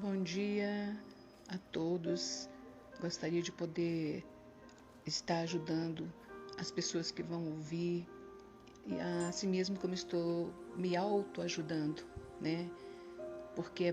Bom dia a todos. Gostaria de poder estar ajudando as pessoas que vão ouvir, e assim mesmo como estou me autoajudando, né? Porque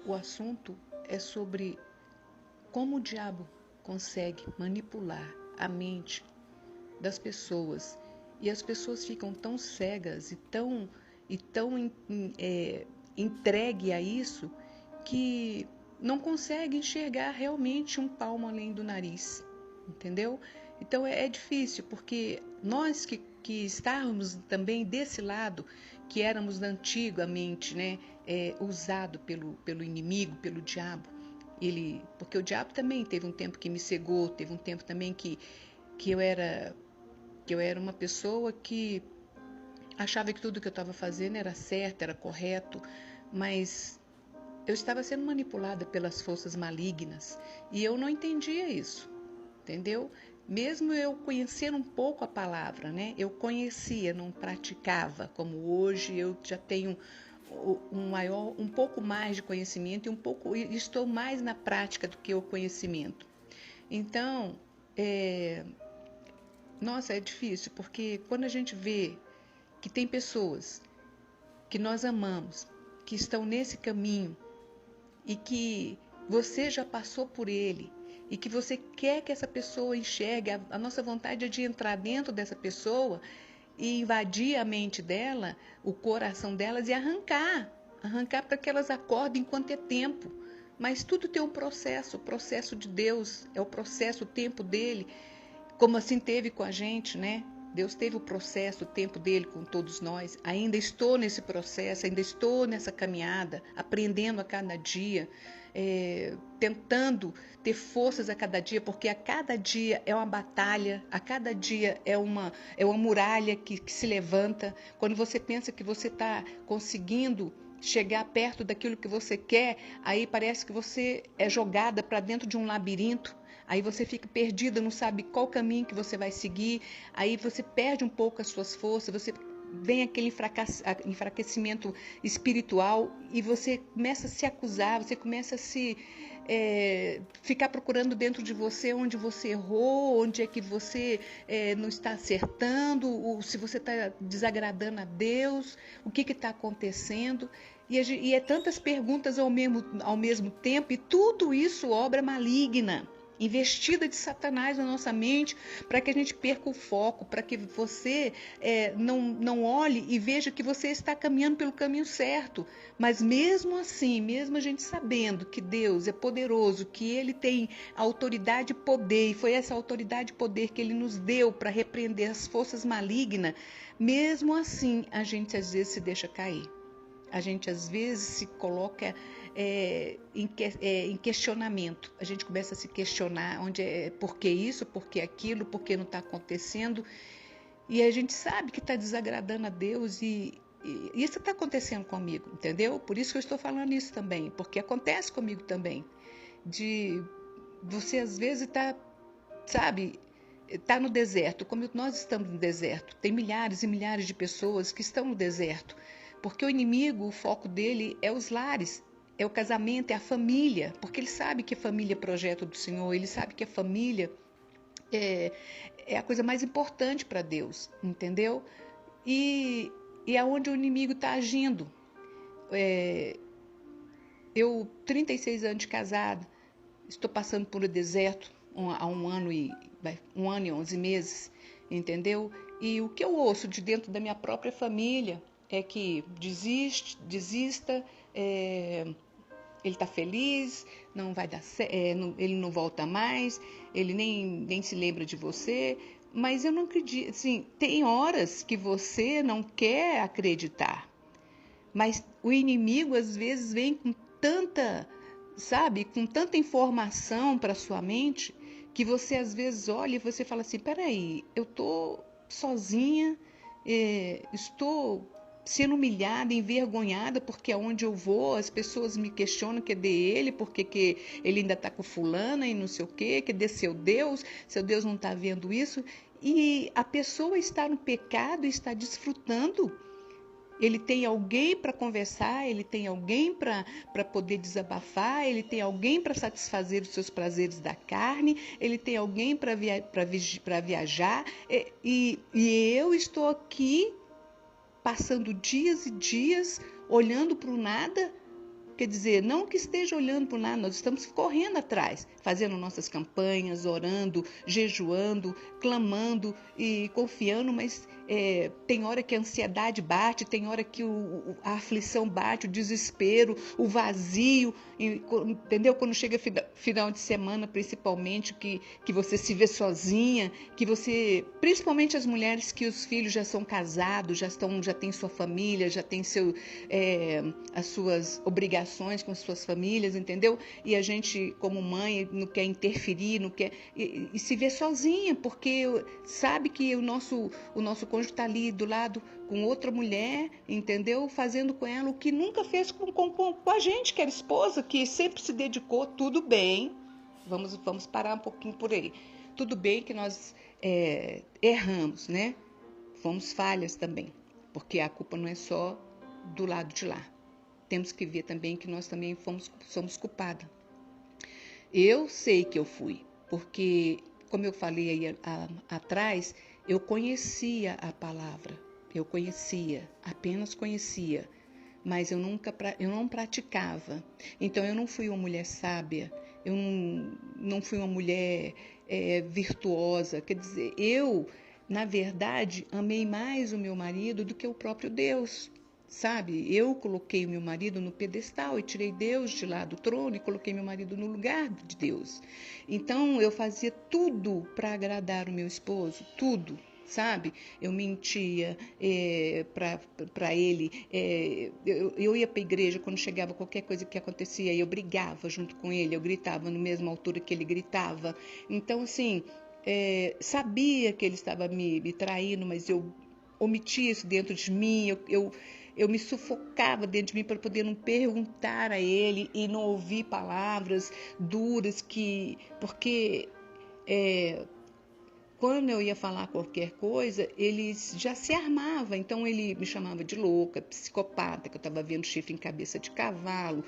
o assunto é sobre como o diabo consegue manipular a mente das pessoas. E as pessoas ficam tão cegas e tão entregue a isso que não consegue enxergar realmente um palmo além do nariz, entendeu? Então é difícil, porque nós que estávamos também desse lado, que éramos antigamente, né, usado pelo inimigo, pelo diabo, porque o diabo também teve um tempo que me cegou, teve um tempo também que eu era uma pessoa que achava que tudo que eu estava fazendo era certo, era correto, mas eu estava sendo manipulada pelas forças malignas e eu não entendia isso, entendeu? Mesmo eu conhecendo um pouco a palavra, né? Eu conhecia, não praticava, como hoje eu já tenho um pouco mais de conhecimento e estou mais na prática do que o conhecimento. Então, nossa, é difícil, porque quando a gente vê que tem pessoas que nós amamos, que estão nesse caminho e que você já passou por ele e que você quer que essa pessoa enxergue, a nossa vontade é de entrar dentro dessa pessoa e invadir a mente dela, o coração delas e arrancar para que elas acordem enquanto é tempo. Mas tudo tem um processo, o processo de Deus, é o processo, o tempo dele, como assim teve com a gente, né? Deus teve o processo, o tempo dele com todos nós. Ainda estou nesse processo, ainda estou nessa caminhada, aprendendo a cada dia, tentando ter forças a cada dia, porque a cada dia é uma batalha, a cada dia é uma muralha que se levanta. Quando você pensa que você está conseguindo chegar perto daquilo que você quer, aí parece que você é jogada para dentro de um labirinto. Aí você fica perdida, não sabe qual caminho que você vai seguir. Aí você perde um pouco as suas forças, você vem aquele enfraquecimento espiritual e você começa a se acusar, você começa a ficar procurando dentro de você onde você errou, onde é que você não está acertando, ou se você está desagradando a Deus, o que está acontecendo. E é tantas perguntas ao mesmo tempo, e tudo isso obra maligna, investida de Satanás na nossa mente, para que a gente perca o foco, para que você não olhe e veja que você está caminhando pelo caminho certo. Mas mesmo assim, mesmo a gente sabendo que Deus é poderoso, que Ele tem autoridade e poder, e foi essa autoridade e poder que Ele nos deu para repreender as forças malignas, mesmo assim a gente às vezes se deixa cair. A gente às vezes se coloca em questionamento. A gente começa a se questionar por que isso, por que aquilo, por que não está acontecendo. E a gente sabe que está desagradando a Deus e isso está acontecendo comigo, entendeu? Por isso que eu estou falando isso também, porque acontece comigo também. De você às vezes sabe, está no deserto, como nós estamos no deserto. Tem milhares e milhares de pessoas que estão no deserto, porque o inimigo, o foco dele é os lares, é o casamento, é a família, porque ele sabe que a família é projeto do Senhor, ele sabe que a família é, é a coisa mais importante para Deus, entendeu? E é onde o inimigo está agindo. Eu, 36 anos de casada, estou passando por um deserto há um ano e 11 meses, entendeu? E o que eu ouço de dentro da minha própria família é que desista, ele está feliz, não vai dar ele não volta mais, ele nem se lembra de você. Mas eu não acredito, assim, tem horas que você não quer acreditar, mas o inimigo às vezes vem com tanta, sabe, com tanta informação para sua mente que você às vezes olha e você fala assim, peraí, eu tô sozinha, estou sendo humilhada, envergonhada, porque aonde eu vou as pessoas me questionam cadê ele, porque que ele ainda está com fulana e não sei o quê, cadê seu Deus não está vendo isso, e a pessoa está no pecado e está desfrutando Ele tem alguém para conversar, ele tem alguém para poder desabafar, ele tem alguém para satisfazer os seus prazeres da carne, ele tem alguém para viajar. E eu estou aqui passando dias e dias olhando para o nada. Quer dizer, não que esteja olhando para nada, nós estamos correndo atrás, fazendo nossas campanhas, orando, jejuando, clamando e confiando, mas tem hora que a ansiedade bate, tem hora que a aflição bate, o desespero, o vazio, entendeu? Quando chega final de semana, principalmente, que você se vê sozinha, que você, principalmente as mulheres que os filhos já são casados, já têm sua família, já têm as suas obrigações com as suas famílias, entendeu? E a gente, como mãe, não quer interferir, não quer e se vê sozinha, porque sabe que o nosso cônjuge está ali do lado com outra mulher, entendeu? Fazendo com ela o que nunca fez com a gente, que era esposa, que sempre se dedicou. Tudo bem, vamos parar um pouquinho por aí. Tudo bem que nós erramos, né? Fomos falhas também, porque a culpa não é só do lado de lá. Temos que ver também que nós também somos culpadas. Eu sei que eu fui, porque, como eu falei aí atrás, eu conhecia a palavra. Eu conhecia, apenas conhecia, mas eu não praticava. Então, eu não fui uma mulher sábia, eu não fui uma mulher virtuosa. Quer dizer, eu, na verdade, amei mais o meu marido do que o próprio Deus. Sabe, eu coloquei meu marido no pedestal e tirei Deus de lá do trono e coloquei meu marido no lugar de Deus. Então, eu fazia tudo para agradar o meu esposo, tudo, sabe? Eu mentia para ele, eu ia para a igreja, quando chegava qualquer coisa que acontecia, eu brigava junto com ele, eu gritava na mesma altura que ele gritava. Então, assim, sabia que ele estava me traindo, mas eu omitia isso dentro de mim, eu me sufocava dentro de mim para poder não perguntar a ele e não ouvir palavras duras, porque quando eu ia falar qualquer coisa, ele já se armava. Então ele me chamava de louca, psicopata, que eu estava vendo chifre em cabeça de cavalo,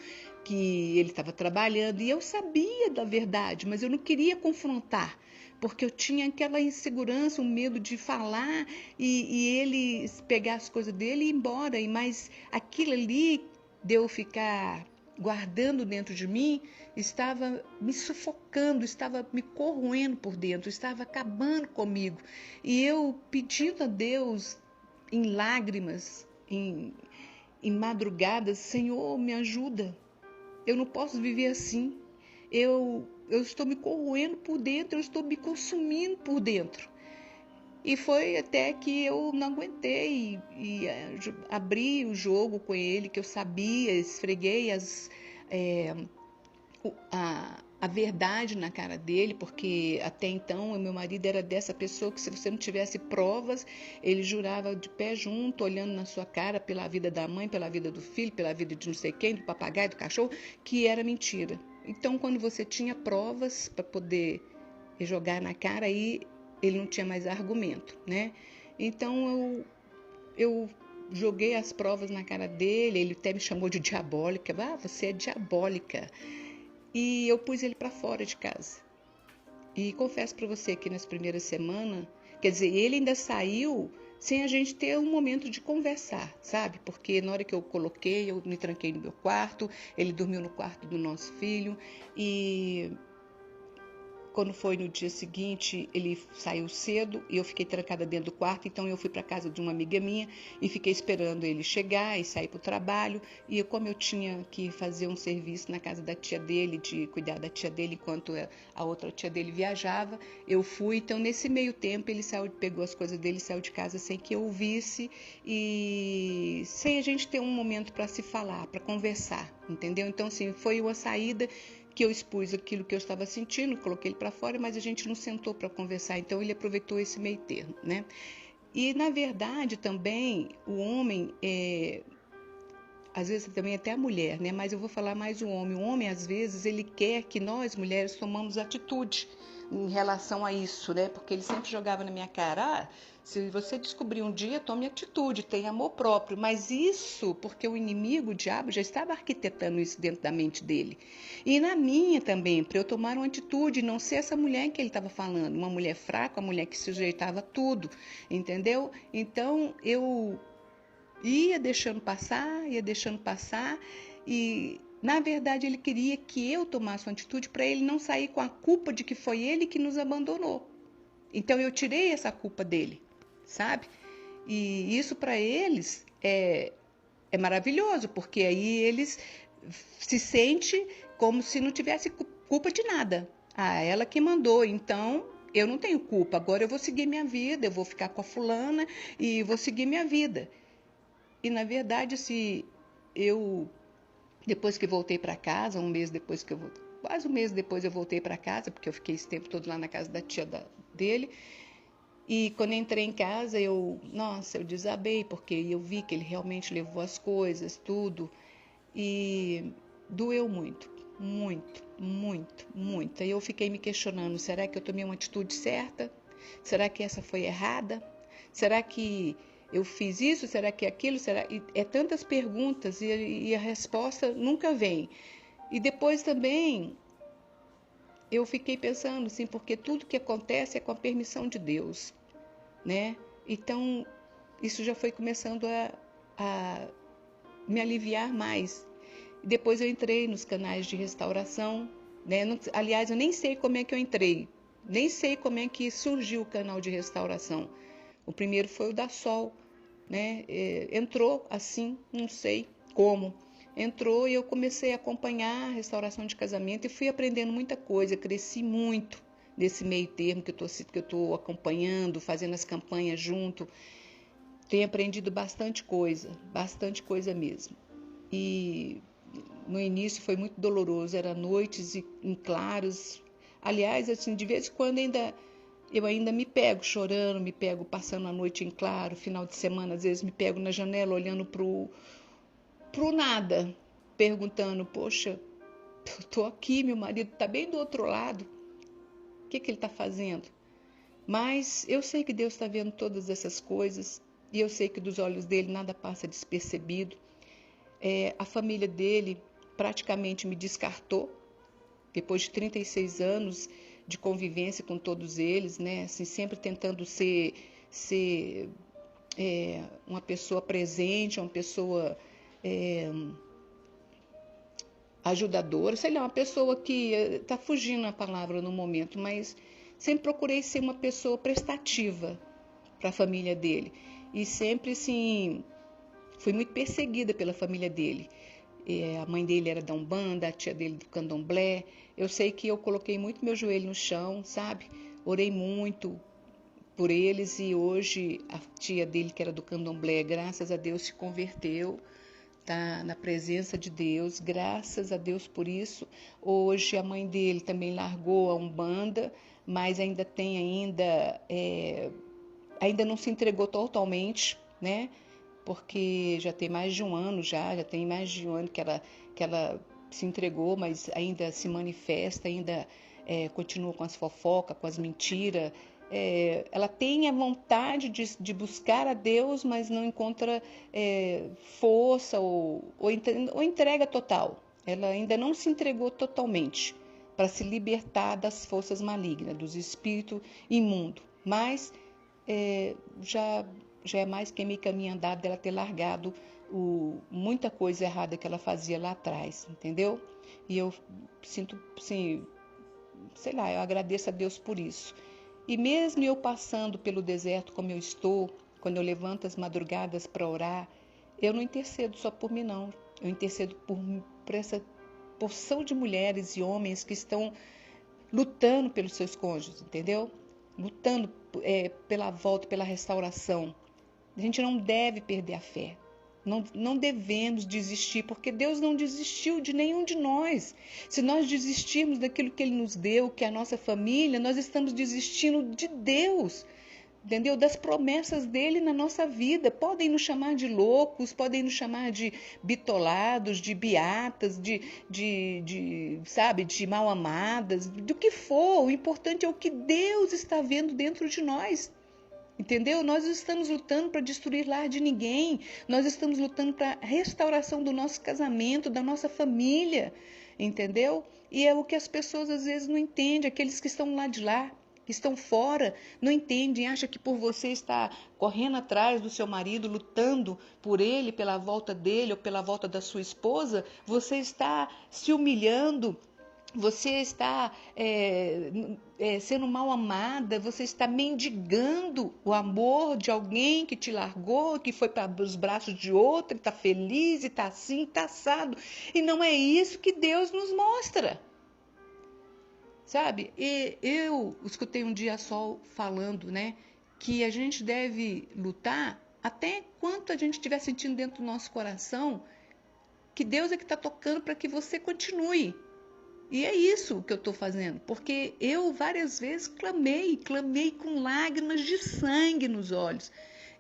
que ele estava trabalhando. E eu sabia da verdade, mas eu não queria confrontar, porque eu tinha aquela insegurança, um medo de falar e ele pegar as coisas dele e ir embora. Mas aquilo ali, de eu ficar guardando dentro de mim, estava me sufocando, estava me corroendo por dentro, estava acabando comigo. E eu pedindo a Deus em lágrimas, em madrugadas, Senhor, me ajuda. Eu não posso viver assim. Eu estou me corroendo por dentro, eu estou me consumindo por dentro. E foi até que eu não aguentei e abri o jogo com ele, que eu sabia, esfreguei a verdade na cara dele, porque até então o meu marido era dessa pessoa que, se você não tivesse provas, ele jurava de pé junto, olhando na sua cara pela vida da mãe, pela vida do filho, pela vida de não sei quem, do papagaio, do cachorro, que era mentira. Então, quando você tinha provas para poder jogar na cara, aí ele não tinha mais argumento, né? Então, eu joguei as provas na cara dele, ele até me chamou de diabólica. Ah, você é diabólica. E eu pus ele para fora de casa. E confesso para você que nas primeiras semanas, quer dizer, ele ainda saiu sem a gente ter um momento de conversar, sabe? Porque na hora que eu coloquei, eu me tranquei no meu quarto, ele dormiu no quarto do nosso filho e quando foi no dia seguinte, ele saiu cedo e eu fiquei trancada dentro do quarto. Então eu fui para casa de uma amiga minha e fiquei esperando ele chegar e sair para o trabalho. E como eu tinha que fazer um serviço na casa da tia dele, de cuidar da tia dele enquanto a outra tia dele viajava, eu fui. Então nesse meio tempo ele saiu, pegou as coisas dele, saiu de casa sem que eu ouvisse e sem a gente ter um momento para se falar, para conversar, entendeu? Então assim, foi uma saída que eu expus aquilo que eu estava sentindo, coloquei ele para fora, mas a gente não sentou para conversar, então ele aproveitou esse meio termo, né? E, na verdade, também, o homem, às vezes também até a mulher, né? Mas eu vou falar mais o homem. O homem, às vezes, ele quer que nós, mulheres, tomamos atitude. em relação a isso, né? Porque ele sempre jogava na minha cara, se você descobrir um dia, tome atitude, tenha amor próprio. Mas isso, porque o inimigo, o diabo, já estava arquitetando isso dentro da mente dele. E na minha também, para eu tomar uma atitude, não ser essa mulher que ele estava falando, uma mulher fraca, uma mulher que sujeitava tudo, entendeu? Então, eu ia deixando passar, e na verdade ele queria que eu tomasse uma atitude para ele não sair com a culpa de que foi ele que nos abandonou. Então eu tirei essa culpa dele, sabe? E isso para eles é maravilhoso, porque aí eles se sentem como se não tivesse culpa de nada. Ah, ela que mandou, então eu não tenho culpa. Agora eu vou seguir minha vida, eu vou ficar com a fulana e vou seguir minha vida. E, na verdade, se eu, depois que voltei para casa, quase um mês depois eu voltei para casa, porque eu fiquei esse tempo todo lá na casa da tia dele, e quando eu entrei em casa, eu desabei, porque eu vi que ele realmente levou as coisas, tudo, e doeu muito, muito, muito, muito. E eu fiquei me questionando, será que eu tomei uma atitude certa? Será que essa foi errada? Será que eu fiz isso? Será que aquilo? Será? E é tantas perguntas e a resposta nunca vem. E depois também eu fiquei pensando assim, porque tudo que acontece é com a permissão de Deus, né? Então isso já foi começando a me aliviar mais. Depois eu entrei nos canais de restauração, né? Aliás, eu nem sei como é que eu entrei, nem sei como é que surgiu o canal de restauração. O primeiro foi o da Sol, né? Entrou assim, não sei como. Entrou e eu comecei a acompanhar a restauração de casamento e fui aprendendo muita coisa, cresci muito nesse meio termo que eu estou acompanhando, fazendo as campanhas junto. Tenho aprendido bastante coisa mesmo. E no início foi muito doloroso, era noites em claros. Aliás, assim, de vez em quando eu ainda me pego chorando, me pego passando a noite em claro, final de semana, às vezes me pego na janela olhando pro nada, perguntando, poxa, eu tô aqui, meu marido tá bem do outro lado, o que ele tá fazendo? Mas eu sei que Deus está vendo todas essas coisas e eu sei que dos olhos dele nada passa despercebido. A família dele praticamente me descartou, depois de 36 anos de convivência com todos eles, né? Assim, sempre tentando ser uma pessoa presente, uma pessoa ajudadora, sei lá, uma pessoa que está fugindo a palavra no momento, mas sempre procurei ser uma pessoa prestativa para a família dele. E sempre, assim, fui muito perseguida pela família dele. A mãe dele era da Umbanda, a tia dele do Candomblé. Eu sei que eu coloquei muito meu joelho no chão, sabe? Orei muito por eles e hoje a tia dele, que era do Candomblé, graças a Deus se converteu, tá na presença de Deus, graças a Deus por isso. Hoje a mãe dele também largou a Umbanda, mas ainda não se entregou totalmente, né? Porque já tem mais de um ano que ela se entregou, mas ainda se manifesta, ainda continua com as fofocas, com as mentiras. Ela tem a vontade de buscar a Deus, mas não encontra força ou entrega total. Ela ainda não se entregou totalmente para se libertar das forças malignas, dos espíritos imundos. Mas já é mais que meio caminho andado dela ter largado muita coisa errada que ela fazia lá atrás, entendeu? E eu sinto, assim, sei lá, eu agradeço a Deus por isso. E mesmo eu passando pelo deserto como eu estou, quando eu levanto as madrugadas para orar, eu não intercedo só por mim, não. Eu intercedo por essa porção de mulheres e homens que estão lutando pelos seus cônjuges, entendeu? Lutando pela volta, pela restauração. A gente não deve perder a fé. Não devemos desistir, porque Deus não desistiu de nenhum de nós. Se nós desistirmos daquilo que Ele nos deu, que é a nossa família, nós estamos desistindo de Deus. entendeu? Das promessas dele na nossa vida. Podem nos chamar de loucos, podem nos chamar de bitolados, de beatas, sabe, de mal amadas, do que for. O importante é o que Deus está vendo dentro de nós. Entendeu? Nós estamos lutando para destruir lar de ninguém. Nós estamos lutando para a restauração do nosso casamento, da nossa família. Entendeu? E é o que as pessoas às vezes não entendem. Aqueles que estão lá de lá, que estão fora, não entendem. Acham que por você estar correndo atrás do seu marido, lutando por ele, pela volta dele ou pela volta da sua esposa, você está se humilhando. Você está sendo mal amada, você está mendigando o amor de alguém que te largou, que foi para os braços de outro, e está feliz, e está assim, está assado. E não é isso que Deus nos mostra. Sabe? E eu escutei um dia Sol falando, né, que a gente deve lutar até quanto a gente estiver sentindo dentro do nosso coração, que Deus é que está tocando para que você continue. E é isso que eu estou fazendo, porque eu várias vezes clamei com lágrimas de sangue nos olhos.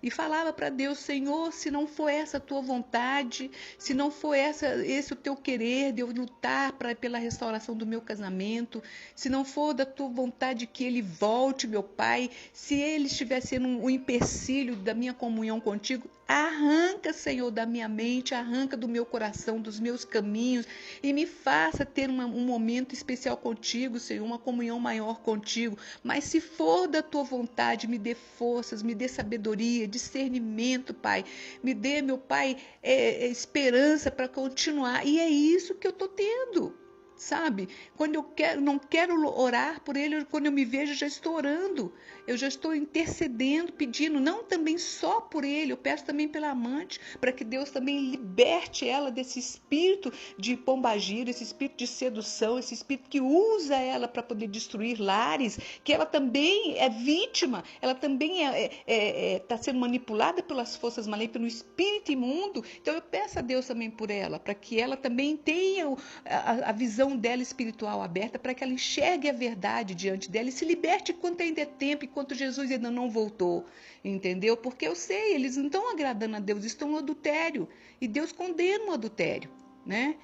E falava para Deus: Senhor, se não for essa a tua vontade, se não for esse o teu querer de eu lutar pela restauração do meu casamento, se não for da tua vontade que ele volte, meu Pai, se ele estiver sendo um empecilho da minha comunhão contigo, arranca, Senhor, da minha mente, arranca do meu coração, dos meus caminhos, e me faça ter um momento especial contigo, Senhor, uma comunhão maior contigo. Mas se for da tua vontade, me dê forças, me dê sabedoria, discernimento, Pai. Me dê, meu Pai, esperança para continuar. E é isso que eu estou tendo. Sabe? Quando eu não quero orar por ele, quando eu me vejo, já estou orando. Eu já estou intercedendo, pedindo, não também só por ele, eu peço também pela amante, para que Deus também liberte ela desse espírito de pombagira, esse espírito de sedução, esse espírito que usa ela para poder destruir lares, que ela também é vítima, ela também está sendo manipulada pelas forças malignas, pelo espírito imundo. Então eu peço a Deus também por ela, para que ela também tenha a visão dela espiritual aberta, para que ela enxergue a verdade diante dela e se liberte enquanto ainda é tempo, enquanto Jesus ainda não voltou, entendeu? Porque eu sei, eles não estão agradando a Deus, estão no adultério, e Deus condena o adultério, né?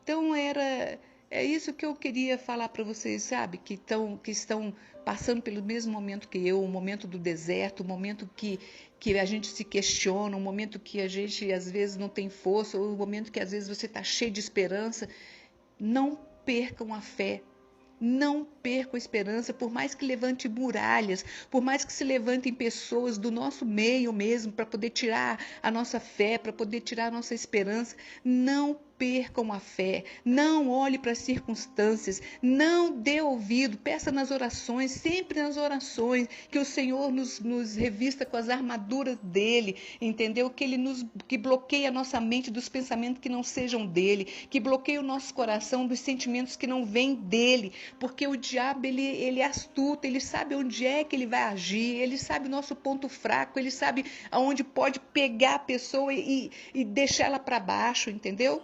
Então é isso que eu queria falar para vocês, sabe? Que estão passando pelo mesmo momento que eu, o momento do deserto, o momento que a gente se questiona, o momento que a gente às vezes não tem força, o momento que às vezes você está cheio de esperança. Não percam a fé, não percam a esperança, por mais que levante muralhas, por mais que se levantem pessoas do nosso meio mesmo para poder tirar a nossa fé, para poder tirar a nossa esperança. Não percam a fé, não olhe para as circunstâncias, não dê ouvido, peça nas orações, sempre nas orações, que o Senhor nos revista com as armaduras dele, entendeu? Que bloqueie a nossa mente dos pensamentos que não sejam dele, que bloqueie o nosso coração dos sentimentos que não vêm dele, porque o diabo ele é astuto, ele sabe onde é que ele vai agir, ele sabe o nosso ponto fraco, ele sabe aonde pode pegar a pessoa e deixar ela para baixo, entendeu?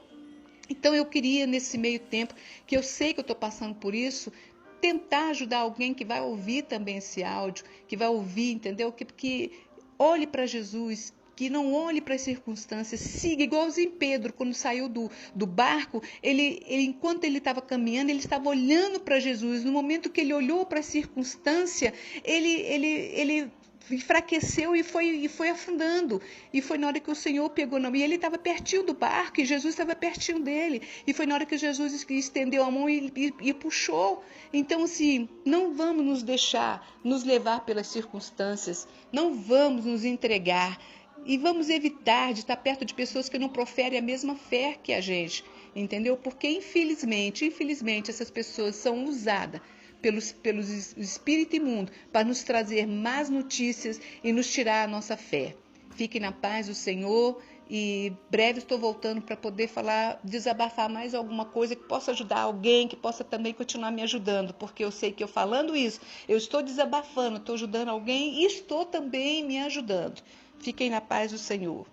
Então eu queria, nesse meio tempo, que eu sei que eu estou passando por isso, tentar ajudar alguém que vai ouvir também esse áudio, que vai ouvir, entendeu? Que olhe para Jesus, que não olhe para as circunstâncias, siga, igualzinho Pedro, quando saiu do barco, enquanto ele estava caminhando, ele estava olhando para Jesus. No momento que ele olhou para a circunstância, ele enfraqueceu e foi afundando. E foi na hora que o Senhor pegou na mão. E ele estava pertinho do barco e Jesus estava pertinho dele. E foi na hora que Jesus estendeu a mão e puxou. Então, assim, não vamos nos deixar nos levar pelas circunstâncias. Não vamos nos entregar. E vamos evitar de estar perto de pessoas que não proferem a mesma fé que a gente. Entendeu? Porque, infelizmente, essas pessoas são usadas pelos espírito imundo para nos trazer más notícias e nos tirar a nossa fé. Fiquem na paz do Senhor e breve estou voltando para poder desabafar mais alguma coisa que possa ajudar alguém, que possa também continuar me ajudando, porque eu sei que eu falando isso, eu estou desabafando, estou ajudando alguém e estou também me ajudando. Fiquem na paz do Senhor.